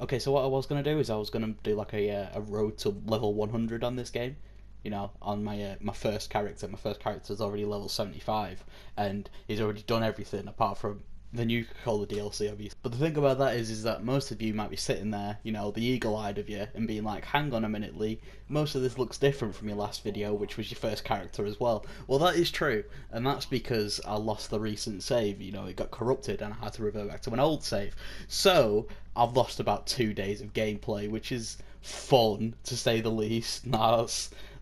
Okay, so what I was gonna do is I was gonna do like a road to level 100 on this game. You know, on my first character. My first character's already level 75, and he's already done everything apart from the new Cola DLC, obviously. But the thing about that is that most of you might be sitting there, you know, the eagle-eyed of you, and being like, hang on a minute, Lee, most of this looks different from your last video, which was your first character as well. Well, that is true, and that's because I lost the recent save. You know, it got corrupted, and I had to revert back to an old save. So I've lost about 2 days of gameplay, which is fun to say the least. Nah,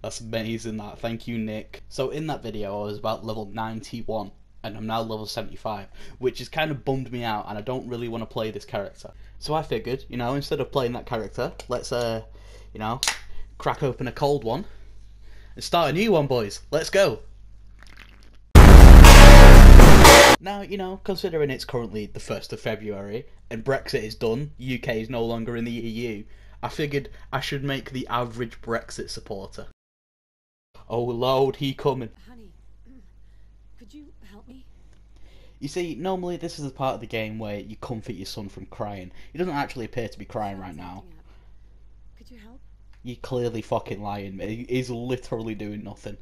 that's amazing. That, thank you, Nick. So in that video, I was about level 91. And I'm now level 75, which has kind of bummed me out, and I don't really want to play this character. So I figured, you know, instead of playing that character, let's, you know, crack open a cold one and start a new one, boys. Let's go. Now, you know, considering it's currently the 1st of February and Brexit is done, UK is no longer in the EU, I figured I should make the average Brexit supporter. Oh Lord, he coming. Honey, could you help me? You see, normally this is the part of the game where you comfort your son from crying. He doesn't actually appear to be crying right now. Could you help? You're clearly fucking lying. He's literally doing nothing.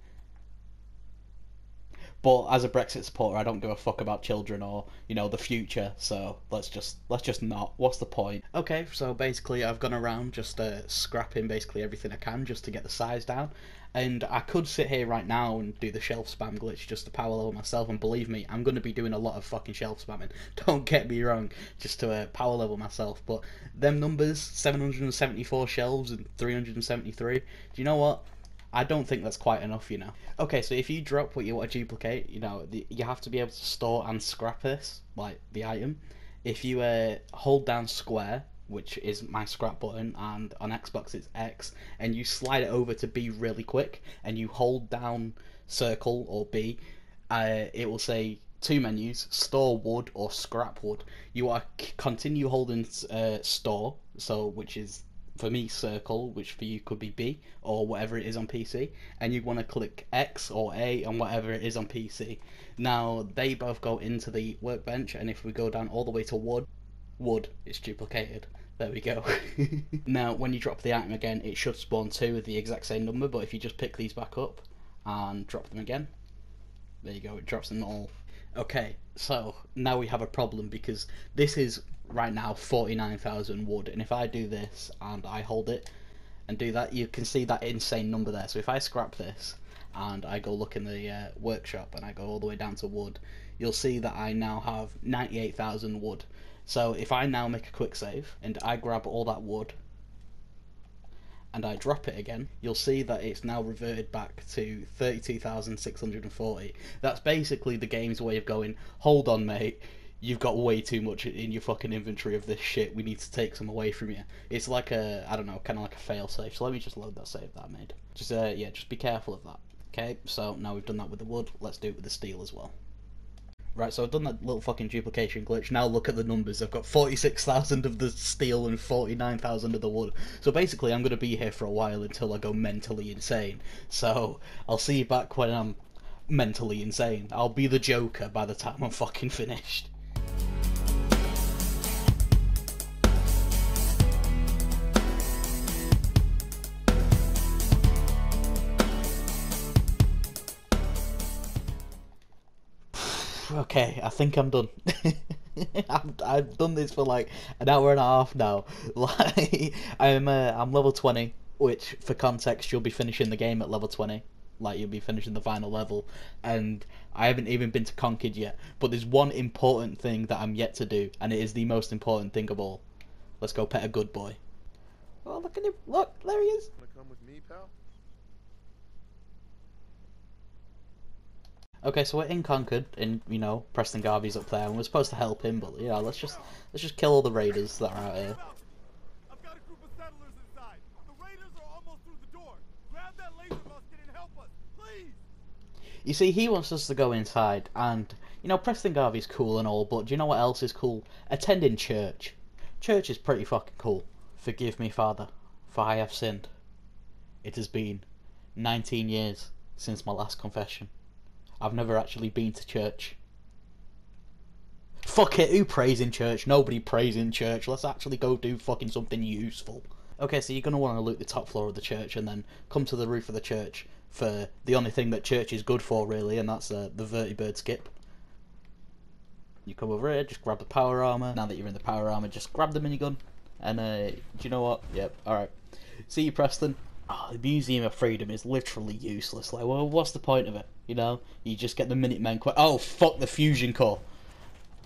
But as a Brexit supporter, I don't give a fuck about children or, you know, the future. So let's just not. What's the point? Okay, so basically I've gone around just scrapping basically everything I can just to get the size down. And I could sit here right now and do the shelf spam glitch just to power level myself, and believe me, I'm going to be doing a lot of fucking shelf spamming. Don't get me wrong, just to power level myself. But them numbers, 774 shelves and 373, do you know what? I don't think that's quite enough, you know. Okay, so if you drop what you want to duplicate, you know, you have to be able to store and scrap this, like the item. If you hold down square, which is my scrap button, and on Xbox it's X, and you slide it over to B really quick, and you hold down circle or B, it will say two menus: store wood or scrap wood. You are continue holding store, so which is for me circle, which for you could be B or whatever it is on PC, and you want to click X or A and whatever it is on PC. Now they both go into the workbench, and if we go down all the way to wood, it's duplicated. There we go. Now when you drop the item again, it should spawn two with the exact same number, but if you just pick these back up and drop them again, there you go, it drops them all. Okay, so now we have a problem, because this is right now 49,000 wood, and if I do this and I hold it and do that, you can see that insane number there. So if I scrap this and I go look in the workshop and I go all the way down to wood, you'll see that I now have 98,000 wood. So if I now make a quick save and I grab all that wood and I drop it again, you'll see that it's now reverted back to 32,640. That's basically the game's way of going, hold on mate, you've got way too much in your fucking inventory of this shit, we need to take some away from you. It's like a, I don't know, kind of like a fail safe. So let me just load that save that I made. Just yeah, just be careful of that. Okay, so now we've done that with the wood, let's do it with the steel as well. Right, so I've done that little fucking duplication glitch. Now look at the numbers. I've got 46,000 of the steel and 49,000 of the wood. So basically I'm going to be here for a while until I go mentally insane. So I'll see you back when I'm mentally insane. I'll be the Joker by the time I'm fucking finished. Okay, I think I'm done. I've done this for like an hour and a half now. Like I'm level 20, which for context you'll be finishing the game at level 20. Like you'll be finishing the final level, and I haven't even been to Conquered yet. But there's one important thing that I'm yet to do, and it is the most important thing of all. Let's go pet a good boy. Oh, look at him! Look, there he is. Wanna come with me, pal? Okay, so we're in Conquered, and you know Preston Garvey's up there, and we're supposed to help him, but yeah, let's just kill all the raiders that are out here. I've got a group of settlers inside. The raiders are almost through the door. Grab that laser musket and help us, please. You see, he wants us to go inside, and you know Preston Garvey's cool and all, but do you know what else is cool? Attending church. Church is pretty fucking cool. Forgive me, Father, for I have sinned. It has been 19 years since my last confession. I've never actually been to church. fuck it, who prays in church? Nobody prays in church. Let's actually go do fucking something useful. Okay, so you're going to want to loot the top floor of the church and then come to the roof of the church for the only thing that church is good for, really, and that's the vertibird skip. You come over here, just grab the power armor. Now that you're in the power armor, just grab the minigun. And, do you know what? Yep, alright. See you, Preston. Oh, the Museum of Freedom is literally useless. Like, well, what's the point of it? You know? You just get the Minutemen... Oh, fuck the Fusion Core!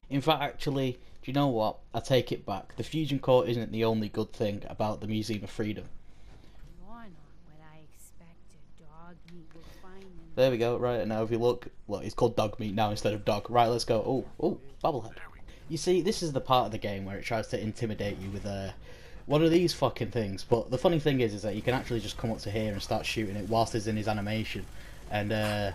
In fact, actually, do you know what? I take it back. The Fusion Core isn't the only good thing about the Museum of Freedom. You're not what I expected. Dog meat will find them. There we go. Right, now if you look, it's called dog meat now instead of dog. Right, let's go. Oh, bobblehead. You see, this is the part of the game where it tries to intimidate you with one of these fucking things. But the funny thing is that you can actually just come up to here and start shooting it whilst it's in his animation, and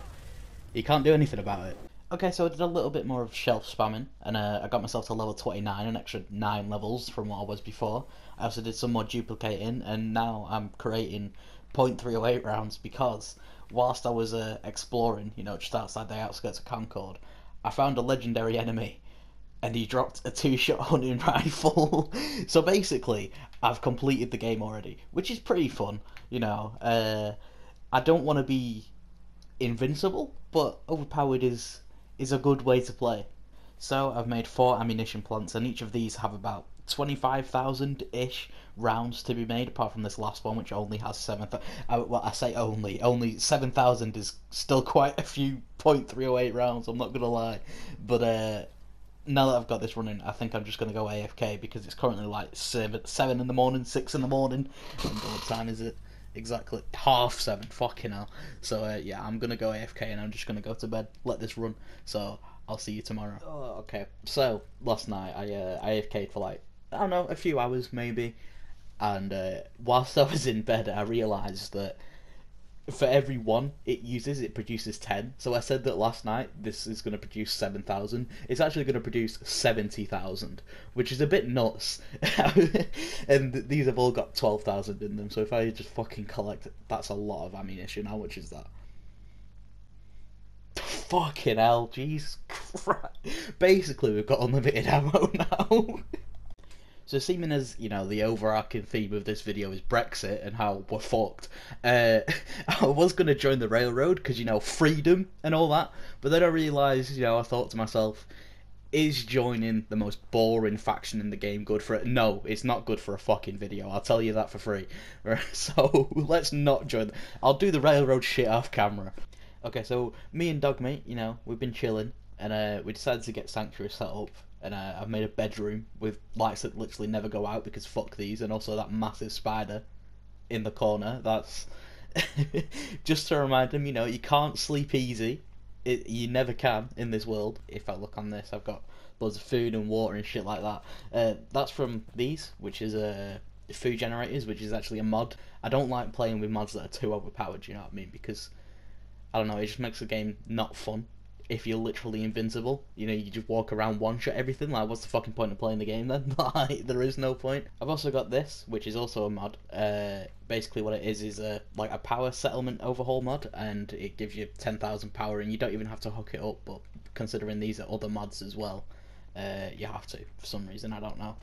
he can't do anything about it. Okay, so I did a little bit more of shelf spamming, and I got myself to level 29, an extra 9 levels from what I was before. I also did some more duplicating, and now I'm creating .308 rounds because whilst I was exploring, you know, just outside the outskirts of Concord, I found a legendary enemy, and he dropped a 2-shot hunting rifle. So basically, I've completed the game already, which is pretty fun, you know. I don't want to be invincible, but overpowered is a good way to play. So I've made 4 ammunition plants, and each of these have about 25,000-ish rounds to be made, apart from this last one, which only has 7,000. Well, I say only 7,000 is still quite a few .308 rounds, I'm not gonna lie. But now that I've got this running, I think I'm just gonna go AFK, because it's currently like 7 in the morning, 6 in the morning. What time is it? Exactly 7:30, fucking hell. So yeah, I'm gonna go AFK and I'm just gonna go to bed, let this run. So I'll see you tomorrow. Oh, okay. So last night I AFK'd for like, I don't know, a few hours maybe, and whilst I was in bed I realised that for every 1 it uses, it produces 10. So I said that last night this is going to produce 7,000. It's actually going to produce 70,000, which is a bit nuts. And these have all got 12,000 in them. So if I just fucking collect, that's a lot of ammunition. How much is that? Fucking hell, Jesus Christ. Basically, we've got unlimited ammo now. So seeming as, you know, the overarching theme of this video is Brexit and how we're fucked, I was going to join the railroad because, you know, freedom and all that, but then I realised, you know, I thought to myself, is joining the most boring faction in the game good for it? No, it's not good for a fucking video, I'll tell you that for free. So let's not join. I'll do the railroad shit off camera. Okay, so me and Dogmeat, you know, we've been chilling, and we decided to get Sanctuary set up. And I've made a bedroom with lights that literally never go out because fuck these, and also that massive spider in the corner. That's just to remind them, you know, you can't sleep easy. You never can in this world. If I look on this, I've got loads of food and water and shit like that. That's from these, which is food generators, which is actually a mod. I don't like playing with mods that are too overpowered, you know what I mean? Because, I don't know, it just makes the game not fun. If you're literally invincible, you know, you just walk around, one-shot everything. Like, what's the fucking point of playing the game then? Like, there is no point. I've also got this, which is also a mod. Basically what it is like a power settlement overhaul mod, and it gives you 10,000 power, and you don't even have to hook it up, but considering these are other mods as well, you have to, for some reason, I don't know.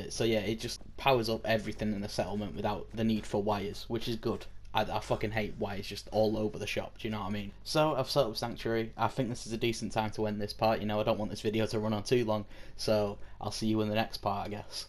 So yeah, it just powers up everything in the settlement without the need for wires, which is good. I fucking hate wires just all over the shop, do you know what I mean? So I've set up Sanctuary. I think this is a decent time to end this part, you know, I don't want this video to run on too long, so I'll see you in the next part, I guess.